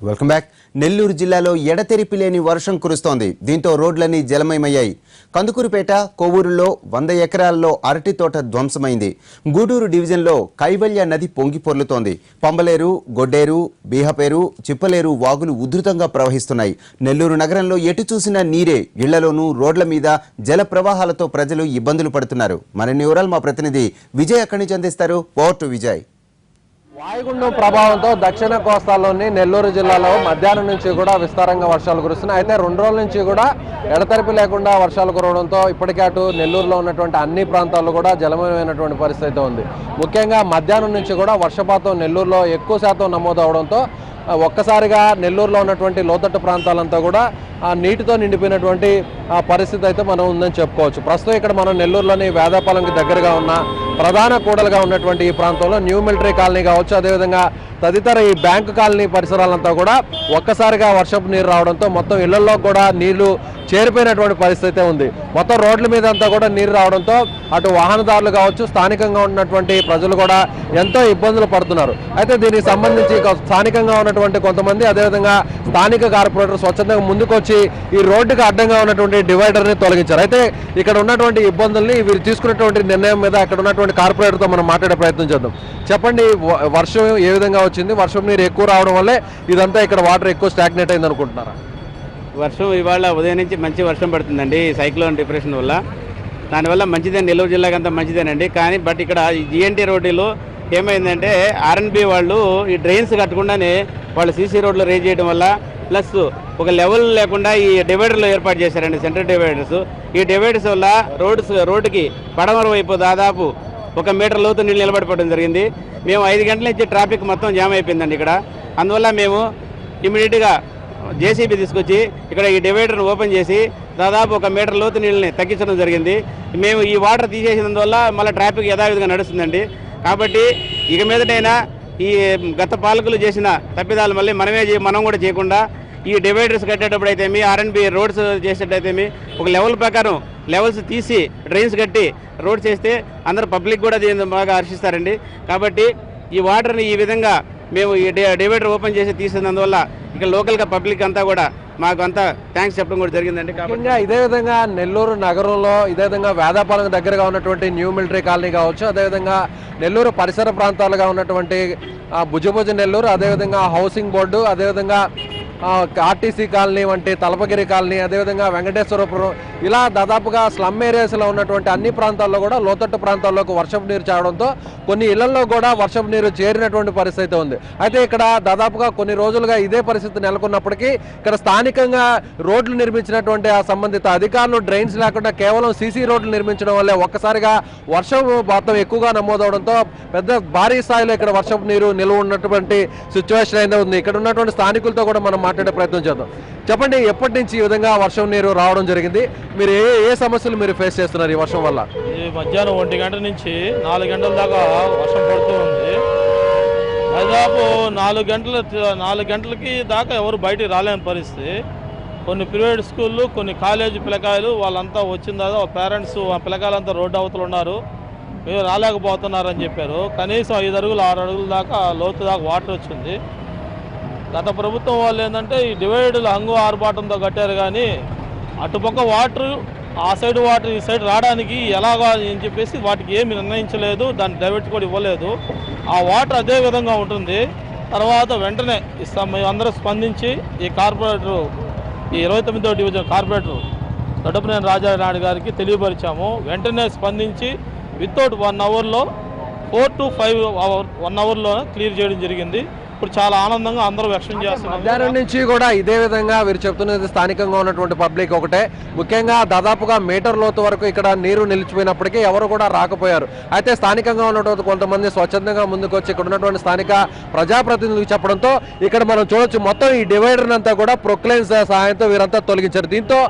Welcome back. Nellore జిల్లాలో ఎడతెరిపి లేని వర్షం కురుస్తోంది. దీంతో రోడ్లన్నీ జలమయమయ్యాయి. కందుకూరుపేట, కొవ్వూరులో 100 ఎకరాల్లో అరటి తోట ధ్వంసమైంది. గూడూరు డివిజన్లో కైవల్య నది పొంగి పొర్లుతోంది. పంబలేరు, గొడ్డేరు, బీహపేరు, చిప్పలేరు వాగులు ఉధృతంగా ప్రవహిస్తున్నాయి. నెల్లూరు నగరంలో ఎటు చూసినా నీరే. ఇళ్లలోనూ రోడ్ల మీద జల ప్రవాహాలతో ప్రజలు ఇబ్బందులు పడుతున్నారు. మరిన్ని వివరాలు మా ప్రతినిధి విజయ్ అక్కడి నుంచి అందిస్తారు. Over to Vijay. వాయుగుండం ప్రభావంతో దక్షిణ కోస్తాలోని నెల్లూరు జిల్లాలో మధ్యాహ్నం నుంచి కూడా విస్తారంగా వర్షాలు కురుస్తున్నాయి. అయితే 2 రోజుల నుంచి కూడా ఎడతెరిపి లేకుండా వర్షాలు కురవడంతో ఇప్పటికే అటు నెల్లూరులో ఉన్నటువంటి అన్ని ప్రాంతాల్లో కూడా జలమయమైనటువంటి పరిస్థితి ఉంది. ముఖ్యంగా మధ్యాహ్నం నుంచి కూడా వర్షపాతం నెల్లూరులో ఎక్కువ శాతం నమోదు అవడంతో ఒక్కసారిగా నెల్లూరులో ఉన్నటువంటి లోతట్టు ప్రాంతాలంతా కూడా నీటితో నిండిపోయినటువంటి పరిస్థితి అయితే మనం ఉందని చెప్పుకోవచ్చు. ప్రస్తుతం ఇక్కడ మనం నెల్లూరులోని వేదాపాలెంకి దగ్గరగా ఉన్న ప్రధాన కూడలుగా ఉన్నటువంటి ఈ ప్రాంతంలో న్యూ మిలిటరీ కాలనీ కావచ్చు, అదేవిధంగా తదితర ఈ బ్యాంకు కాలనీ పరిసరాలంతా కూడా ఒక్కసారిగా వర్షపు నీరు రావడంతో మొత్తం ఇళ్లలో కూడా నీళ్లు చేరిపోయినటువంటి పరిస్థితి ఉంది. మొత్తం రోడ్ల మీద అంతా కూడా నీరు రావడంతో అటు వాహనదారులు కావచ్చు, స్థానికంగా ఉన్నటువంటి ప్రజలు కూడా ఎంతో ఇబ్బందులు పడుతున్నారు. అయితే దీనికి సంబంధించి స్థానికంగా ఉన్నటువంటి కొంతమంది, అదేవిధంగా స్థానిక కార్పొరేటర్ స్వచ్ఛందంగా ముందుకొచ్చి ఈ రోడ్డుకు అడ్డంగా ఉన్నటువంటి డివైడర్ని తొలగించారు. అయితే ఇక్కడ ఉన్నటువంటి ఇబ్బందుల్ని వీరు తీసుకున్నటువంటి నిర్ణయం మీద అక్కడ ఉన్నటువంటి కార్పొరేటర్తో మనం మాట్లాడే ప్రయత్నం చేద్దాం. చెప్పండి, వర్షం ఏ విధంగా వచ్చింది? వర్షం నీరు ఎక్కువ రావడం వల్లే ఇదంతా ఇక్కడ వాటర్ ఎక్కువ స్టాగ్నేట్ అయింది అనుకుంటున్నారా? వర్షం ఇవాళ ఉదయం నుంచి మంచి వర్షం పడుతుందండి. సైక్లోన్ డిప్రెషన్ వల్ల, దానివల్ల మంచిదే, నెల్లూరు జిల్లాకి అంతా మంచిదేనండి. కానీ బట్ ఇక్కడ జిఎన్టీ రోడ్డులో ఏమైందంటే ఆర్ఎన్బి వాళ్ళు ఈ డ్రైన్స్ కట్టకుండానే వాళ్ళు సీసీ రోడ్లు రేజ్ చేయడం వల్ల, ప్లస్ ఒక లెవెల్ లేకుండా ఈ డివైడర్లు ఏర్పాటు చేశారండి, సెంటర్ డివైడర్స్. ఈ డివైడర్స్ వల్ల రోడ్డుకి పడమర వైపు దాదాపు 1 మీటర్ లోతు నీళ్ళు నిలబడిపోవడం జరిగింది. మేము 5 గంటల నుంచి ట్రాఫిక్ మొత్తం జామ్ అయిపోయిందండి ఇక్కడ. అందువల్ల మేము ఇమీడియట్గా జేసీబీ తీసుకొచ్చి ఇక్కడ ఈ డివైడర్ను ఓపెన్ చేసి దాదాపు 1 మీటర్ లోతు నీళ్ళని తగ్గించడం జరిగింది. మేము ఈ వాటర్ తీసేసినందువల్ల మళ్ళీ ట్రాఫిక్ యథావిధిగా నడుస్తుందండి. కాబట్టి ఇక మీదటైనా ఈ గత పాలకులు చేసిన తప్పిదాలు మళ్ళీ మనం కూడా చేయకుండా ఈ డివైడర్స్ కట్టేటప్పుడు అయితేమి, ఆర్ఎన్బి రోడ్స్ చేసేటైతేమి ఒక లెవెల్ ప్రకారం లెవెల్స్ తీసి డ్రైన్స్ కట్టి రోడ్స్ చేస్తే అందరూ పబ్లిక్ కూడా దీన్ని బాగా హర్షిస్తారండి. కాబట్టి ఈ వాటర్ని ఈ విధంగా మేము ఈ డివైడర్ ఓపెన్ చేసి తీసినందువల్ల ఇక్కడ లోకల్గా పబ్లిక్ అంతా కూడా మాకు అంతా థ్యాంక్స్ చెప్పడం కూడా జరిగిందండి. కాబట్టి ఇదే విధంగా నెల్లూరు నగరంలో ఇదే విధంగా వేదాపాలెం దగ్గరగా ఉన్నటువంటి న్యూ మిలిటరీ కాలనీ కావచ్చు, అదేవిధంగా నెల్లూరు పరిసర ప్రాంతాలుగా ఉన్నటువంటి భుజభుజ నెల్లూరు, అదేవిధంగా హౌసింగ్ బోర్డు, అదేవిధంగా ఆర్టీసీ కాలనీ వంటి తలపగిరి కాలనీ, అదేవిధంగా వెంకటేశ్వరపురం, ఇలా దాదాపుగా స్లమ్ ఏరియాస్లో ఉన్నటువంటి అన్ని ప్రాంతాల్లో కూడా లోతట్టు ప్రాంతాల్లోకి వర్షపు నీరు చేరడంతో కొన్ని ఇళ్లలో కూడా వర్షపు నీరు చేరినటువంటి పరిస్థితి ఉంది. అయితే ఇక్కడ దాదాపుగా కొన్ని రోజులుగా ఇదే పరిస్థితి నెలకొన్నప్పటికీ ఇక్కడ స్థానికంగా రోడ్లు నిర్మించినటువంటి ఆ సంబంధిత అధికారులు డ్రైన్స్ లేకుండా కేవలం సీసీ రోడ్లు నిర్మించడం వల్లే ఒక్కసారిగా వర్షం మొత్తం ఎక్కువగా నమోదవడంతో పెద్ద భారీ స్థాయిలో ఇక్కడ వర్షపు నీరు నిల్వ ఉన్నటువంటి సిచ్యువేషన్ అయితే ఉంది. ఇక్కడ ఉన్నటువంటి స్థానికులతో కూడా మనం మాట్లాడే ప్రయత్నం చేద్దాం. చెప్పండి, ఎప్పటి నుంచి ఈ విధంగా వర్షం నీరు రావడం జరిగింది? మీరు ఏ సమస్యలు మీరు ఫేస్ చేస్తున్నారు ఈ వర్షం వల్ల? ఈ మధ్యాహ్నం 1 గంట నుంచి 4 గంటల దాకా వర్షం పడుతూ ఉంది. దాదాపు 4 గంటలకి దాకా ఎవరు బయటికి రాలేని పరిస్థితి. కొన్ని ప్రైవేట్ స్కూళ్ళు, కొన్ని కాలేజీ పిల్లకాయలు వాళ్ళంతా వచ్చిన దాకా పేరెంట్స్ పిల్లకాయలంతా రోడ్డు అవతలు ఉన్నారు, మీరు రాలేకపోతున్నారని చెప్పారు. కనీసం 5 అడుగులు 6 అడుగుల దాకా లోతు దాకా వాటర్ వచ్చింది. గత ప్రభుత్వం వాళ్ళు ఏంటంటే ఈ డివైడర్లు హంగు ఆర్భాటంతో కట్టారు, కానీ అటుపక్క వాటర్ ఆ సైడ్ వాటర్ ఈ సైడ్ రావడానికి ఎలాగా అని చెప్పేసి వాటికి ఏమి నిర్ణయించలేదు, దాన్ని డైవర్ట్ కూడా ఇవ్వలేదు. ఆ వాటర్ అదే విధంగా ఉంటుంది. తర్వాత వెంటనే ఇస్తాం అందరూ స్పందించి ఈ కార్పొరేటరు, ఈ 29వ డివిజన్ కార్పొరేటర్ దొడ్డపనేని రాజానాయుడు గారికి తెలియపరిచాము. వెంటనే స్పందించి వితౌట్ 1 అవర్లో 4 to 5 1 అవర్లో క్లియర్ చేయడం జరిగింది. ఇప్పుడు చాలా ఆనందంగా అందరూ వ్యక్తం చేస్తున్నారు. మధ్యాహ్నం నుంచి కూడా ఇదే విధంగా వీరు చెప్తున్నది స్థానికంగా ఉన్నటువంటి పబ్లిక్ ఒకటే. ముఖ్యంగా దాదాపుగా మీటర్ లోతు వరకు ఇక్కడ నీరు నిలిచిపోయినప్పటికీ ఎవరు కూడా రాకపోయారు. అయితే స్థానికంగా ఉన్నటువంటి కొంతమంది స్వచ్ఛందంగా ముందుకొచ్చి ఇక్కడ ఉన్నటువంటి స్థానిక ప్రజాప్రతినిధులకు చెప్పడంతో ఇక్కడ మనం చూడొచ్చు, మొత్తం ఈ డివైడర్ అంతా కూడా ప్రొక్లైన్స్ సహాయంతో వీరంతా తొలగించారు. దీంతో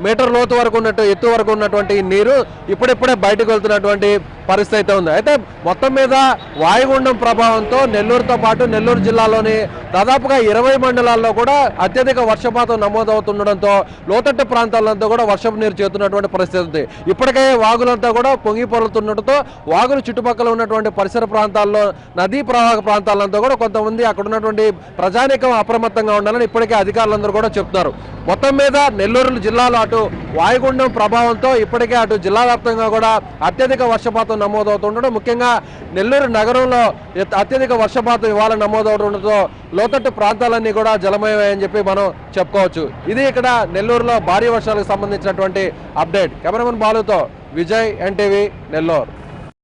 మీటర్ లోతు వరకు ఎత్తు వరకు ఉన్నటువంటి నీరు ఇప్పుడిప్పుడే బయటకు వెళ్తున్నటువంటి పరిస్థితి అయితే ఉంది. అయితే మొత్తం మీద వాయుగుండం ప్రభావంతో నెల్లూరుతో పాటు నెల్లూరు జిల్లా జిల్లాలోని దాదాపుగా 20 మండలాల్లో కూడా అత్యధిక వర్షపాతం నమోదవుతుండడంతో లోతట్టు ప్రాంతాలంతా కూడా వర్షపు నీరు చేరుతున్నటువంటి పరిస్థితి ఉంది. ఇప్పటికే వాగులంతా కూడా పొంగి పొరులుతుండటంతో వాగులు చుట్టుపక్కల ఉన్నటువంటి పరిసర ప్రాంతాల్లో నదీ ప్రవాహ ప్రాంతాలంతా కూడా కొంతమంది అక్కడ ఉన్నటువంటి ప్రజానీకం అప్రమత్తంగా ఉండాలని ఇప్పటికే అధికారులందరూ కూడా చెప్తున్నారు. మొత్తం మీద నెల్లూరు జిల్లాలో అటు వాయుగుండం ప్రభావంతో ఇప్పటికే అటు జిల్లా వ్యాప్తంగా కూడా అత్యధిక వర్షపాతం నమోదవుతుండడం, ముఖ్యంగా నెల్లూరు నగరంలో అత్యధిక వర్షపాతం ఇవాళ నమోదవుతుండటంతో లోతట్టు ప్రాంతాలన్నీ కూడా జలమయమని చెప్పి మనం చెప్పుకోవచ్చు. ఇది ఇక్కడ నెల్లూరులో భారీ వర్షాలకు సంబంధించినటువంటి అప్డేట్. కెమెరామెన్ బాలుతో విజయ్, ఎన్టీవీ, నెల్లూరు.